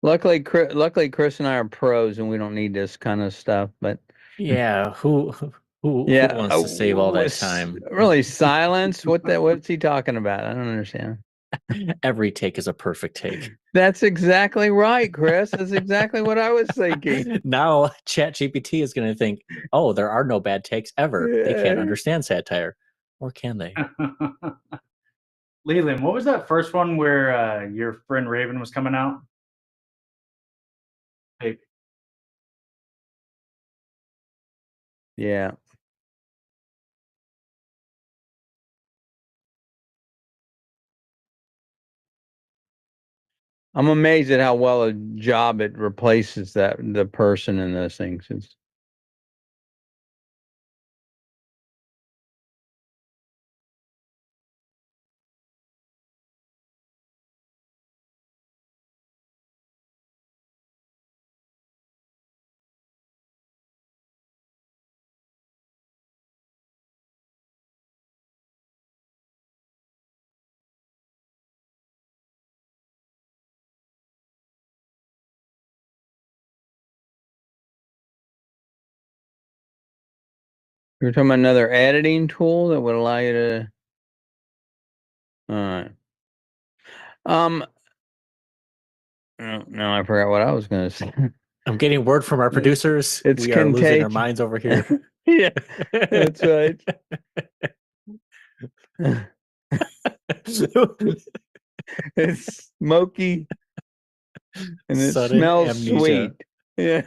Luckily, Chris and I are pros, and we don't need this kind of stuff. But yeah, who wants to save all that time? Really, silence? What's he talking about? I don't understand. Every take is a perfect take. That's exactly right, Chris. That's exactly what I was thinking. Now ChatGPT is going to think, oh, there are no bad takes ever. Yeah. They can't understand satire. Or can they? Leland, what was that first one where your friend Raven was coming out? Hey. Yeah. I'm amazed at how well a job it replaces the person in those things. You're talking about another editing tool that would allow you to. All right. No, I forgot what I was going to say. I'm getting word from our producers. We are losing our minds over here. Yeah, that's right. It's smoky and it Sudden smells amnesia. sweet. Yeah.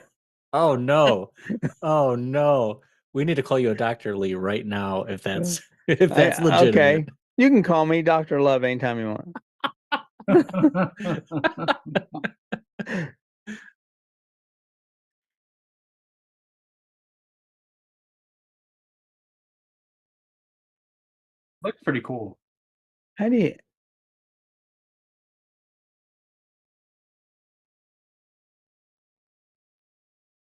Oh no. Oh no. We need to call you a Dr. Lee right now if that's legitimate. Okay. You can call me Dr. Love anytime you want. Looks pretty cool. How do you?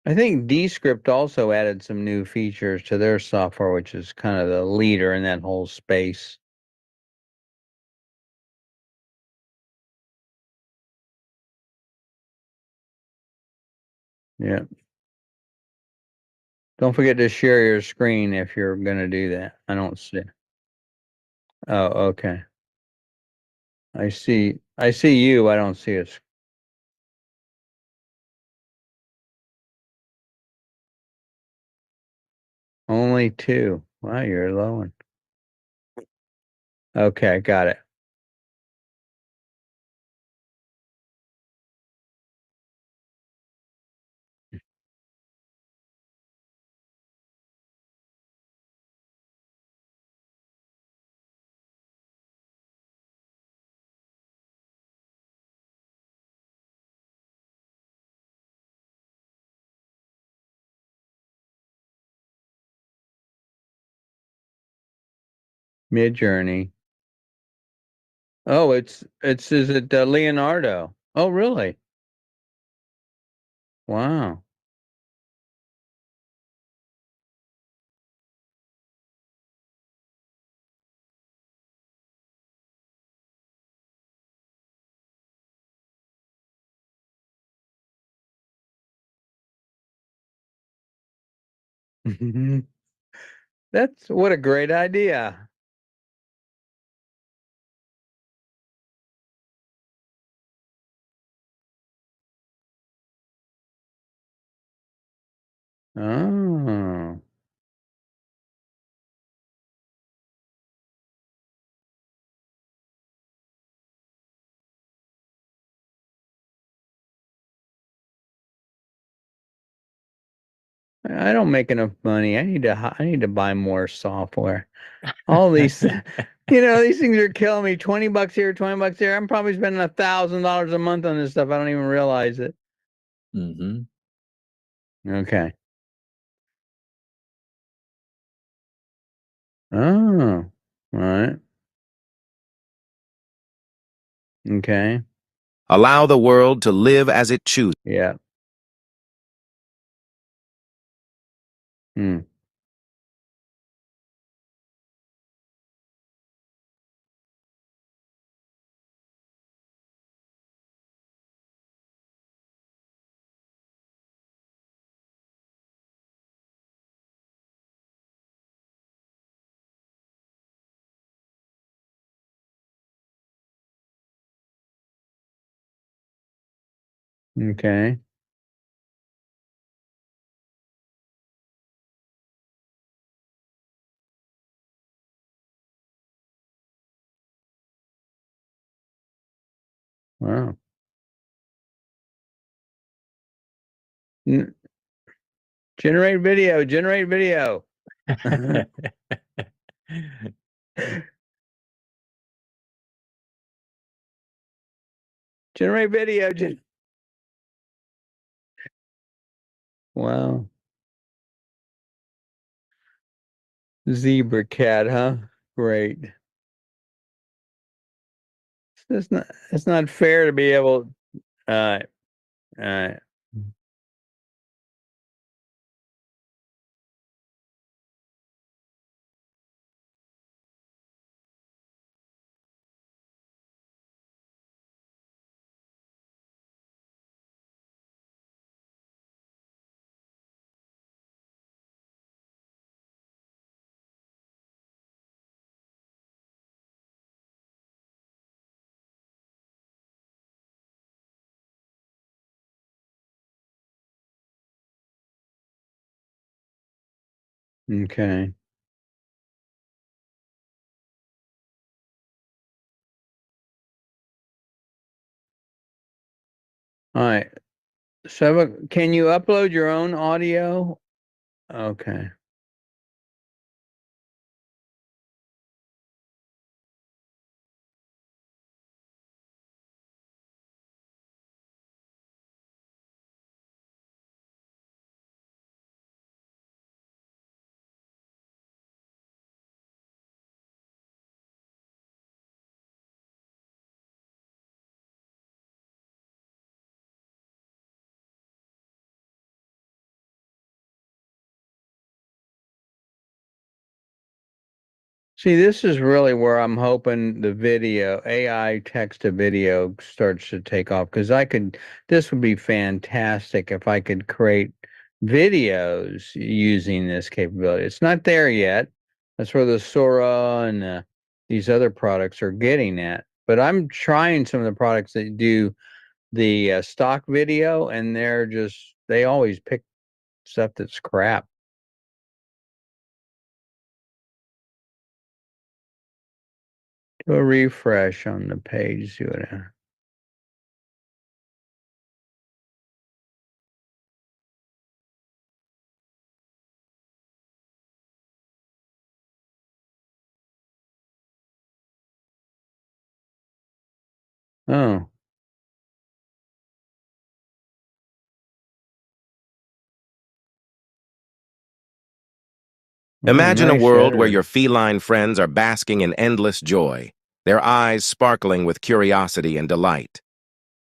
I think Descript also added some new features to their software, which is kind of the leader in that whole space. Yeah. Don't forget to share your screen if you're going to do that. I don't see. Oh, okay. I see you. I don't see it. Only two. Wow, you're low one. Okay, got it. Mid-Journey. Oh, is it Leonardo? Oh, really? Wow. That's what a great idea. Oh. I don't make enough money. I need to buy more software. All these, these things are killing me. $20 here, $20 there. I'm probably spending $1,000 a month on this stuff. I don't even realize it. Mm-hmm. Okay. Oh, all right. Okay. Allow the world to live as it chooses. Yeah. Hmm. Okay. Wow. Generate video. Generate video. Generate video. Wow. Zebra cat, huh? Great. It's not fair to be able. Uh, uh, okay. All right. So, can you upload your own audio? Okay. See, this is really where I'm hoping the video, AI text to video starts to take off because this would be fantastic if I could create videos using this capability. It's not there yet. That's where the Sora and these other products are getting at. But I'm trying some of the products that do the stock video, and they always pick stuff that's crap. Do a refresh on the page, see what oh. Imagine a Nice world where editor. your feline friends are basking in endless joy, their eyes sparkling with curiosity and delight.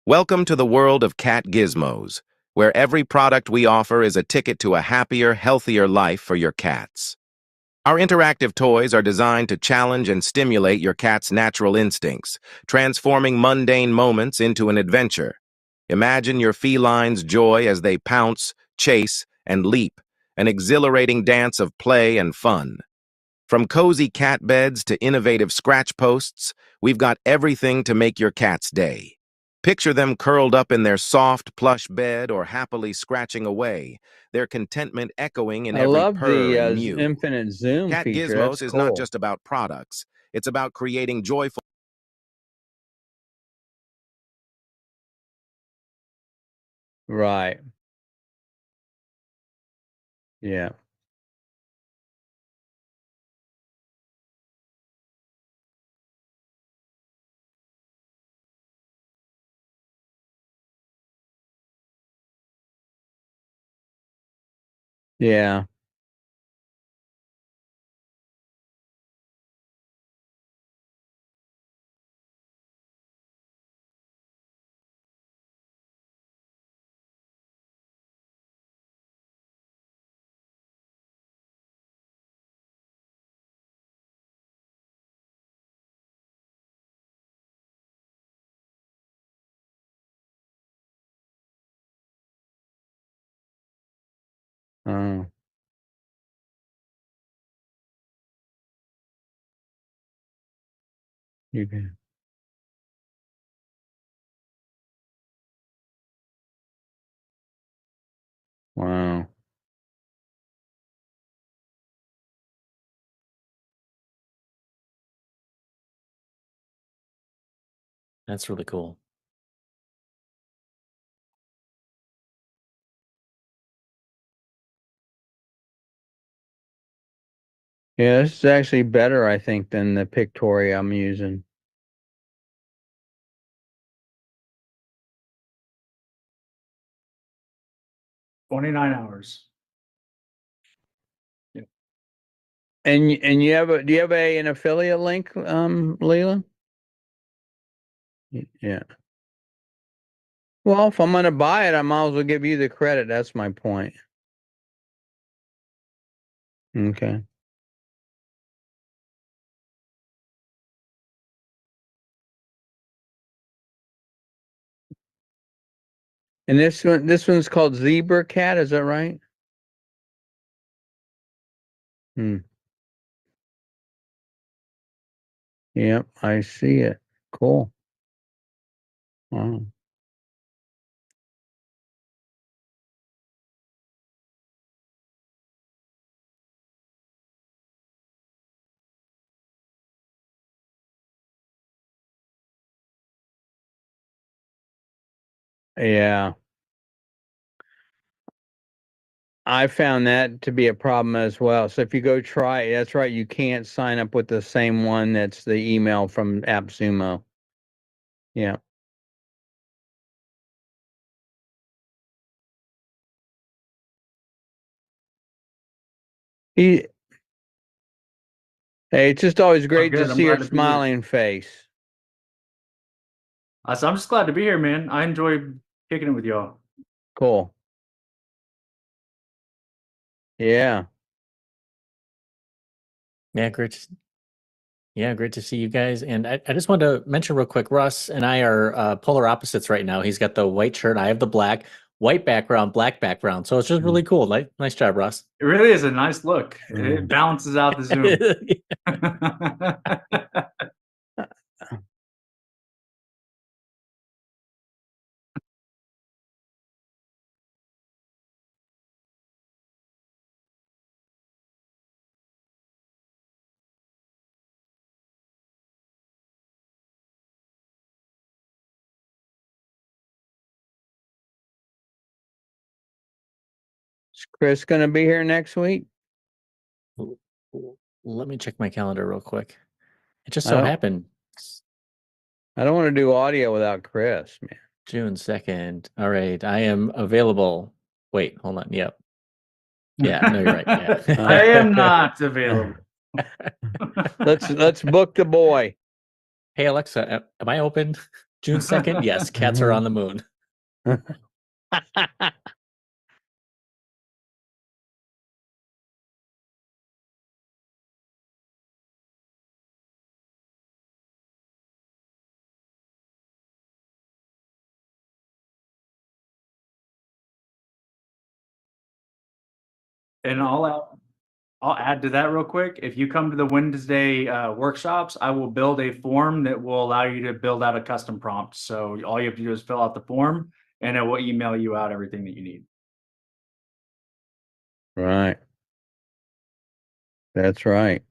Welcome to the world of cat gizmos, where every product we offer is a ticket to a happier, healthier life for your cats. Our interactive toys are designed to challenge and stimulate your cat's natural instincts, transforming mundane moments into an adventure. Imagine your felines' joy as they pounce, chase, and leap, an exhilarating dance of play and fun. From cozy cat beds to innovative scratch posts, we've got everything to make your cat's day. Picture them curled up in their soft, plush bed or happily scratching away, their contentment echoing in every purr and mew. Infinite zoom Cat feature. Gizmos That's is cool. not just about products. It's about creating joyful... Right. Yeah. Yeah. Oh. You can. Wow. That's really cool. Yeah, this is actually better, I think, than the Pictoria I'm using. $29. Yeah. And you have do you have an affiliate link, Leland? Yeah. Well, if I'm gonna buy it, I might as well give you the credit. That's my point. Okay. And this one's called Zebra Cat, is that right? Hmm. Yep, I see it. Cool. Wow. Yeah. I found that to be a problem as well. So if you go try it, that's right, you can't sign up with the same one that's the email from AppSumo. Yeah. He, hey, it's just always great to see your smiling face. So I'm just glad to be here, man. I enjoy kicking it with y'all. Cool. Yeah. Yeah, great. Yeah, great to see you guys. And I just wanted to mention real quick, Russ and I are polar opposites right now. He's got the white shirt, I have the black, white background, black background. So it's just really cool. Nice job, Russ. It really is a nice look. It balances out the zoom. Is Chris gonna be here next week? Let me check my calendar real quick. It just so happened. I don't want to do audio without Chris, man. June 2nd. All right. I am available. Wait, hold on. Yep. Yeah, no, you're right. Yeah. I am not available. Let's book the boy. Hey, Alexa, am I open June 2nd? Yes, cats are on the moon. And all out I'll add to that real quick. If you come to the Wednesday workshops, I will build a form that will allow you to build out a custom prompt. So all you have to do is fill out the form, and it will email you out everything that you need. Right. That's right.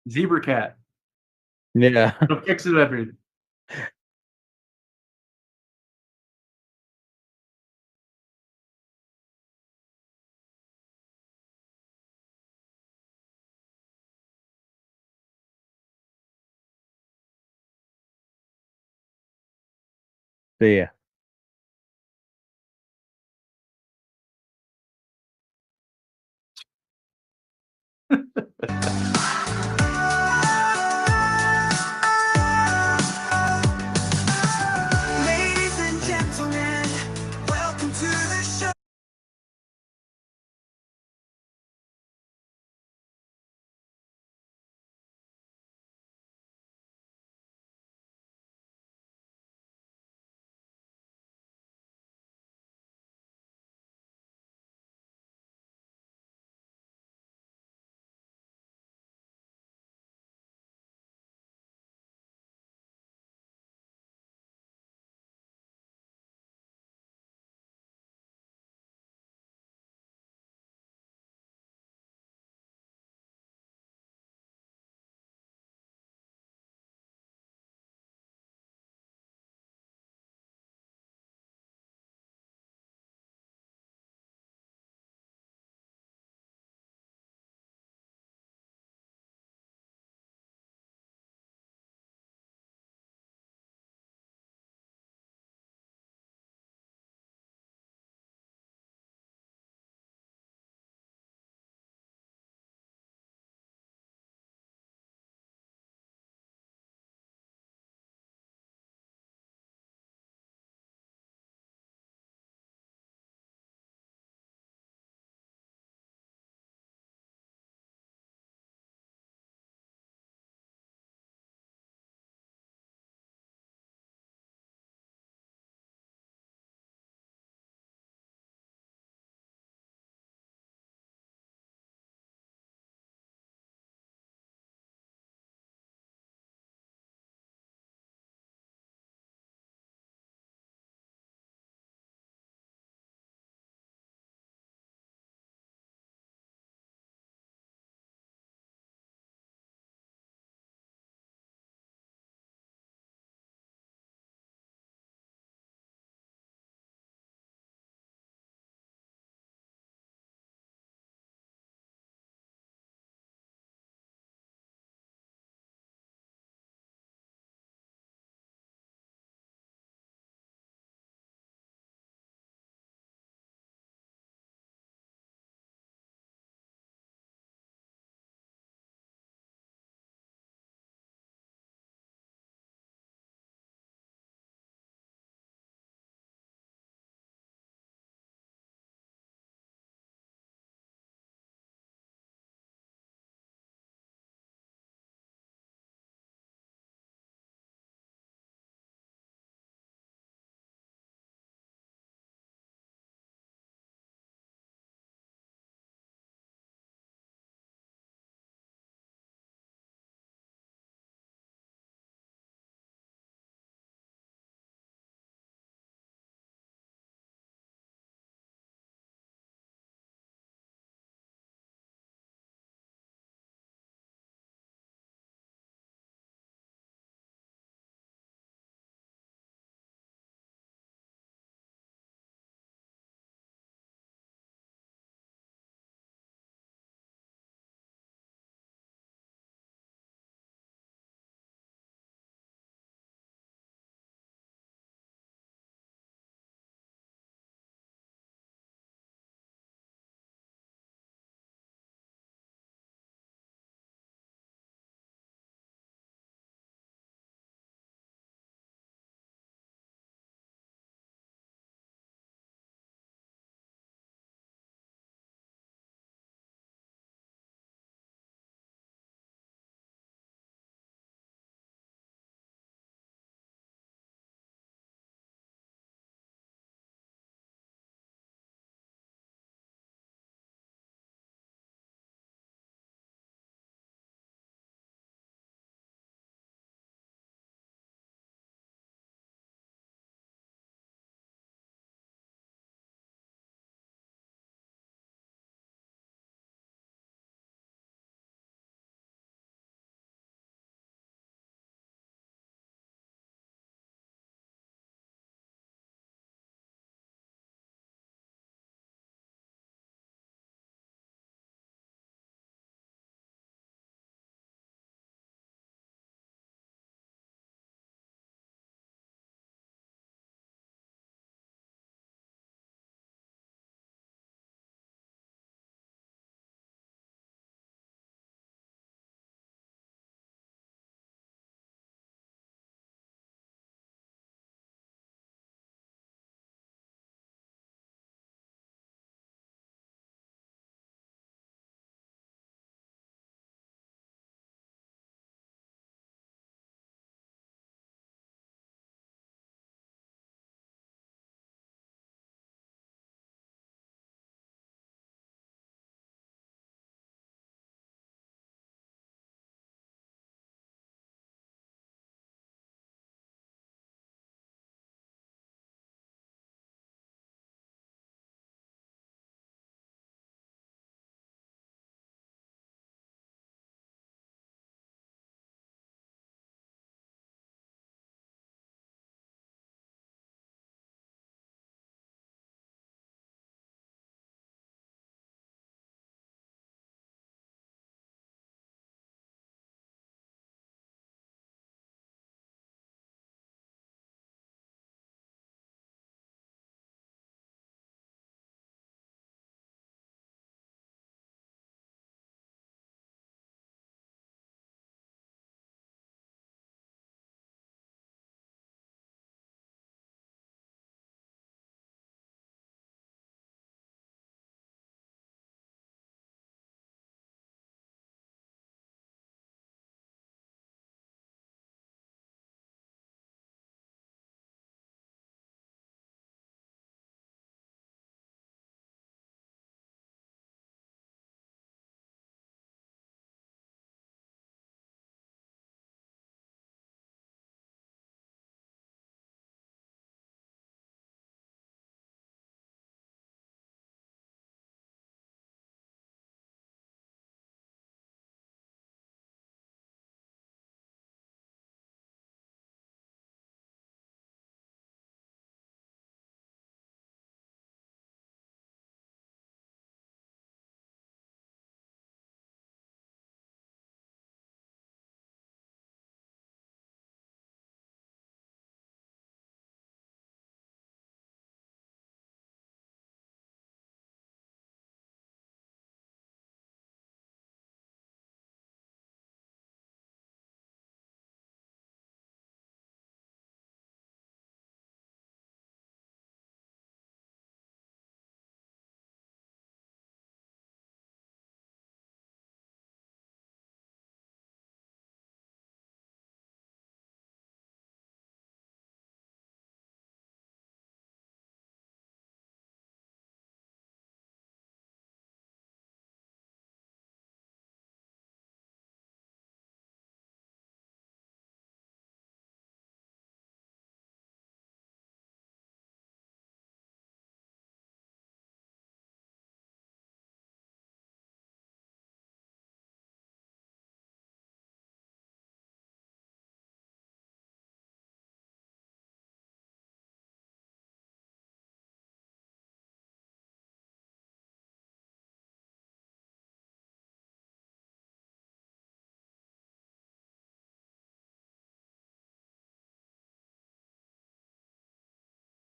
Zebra cat. Yeah. It'll fix it everything. See ya.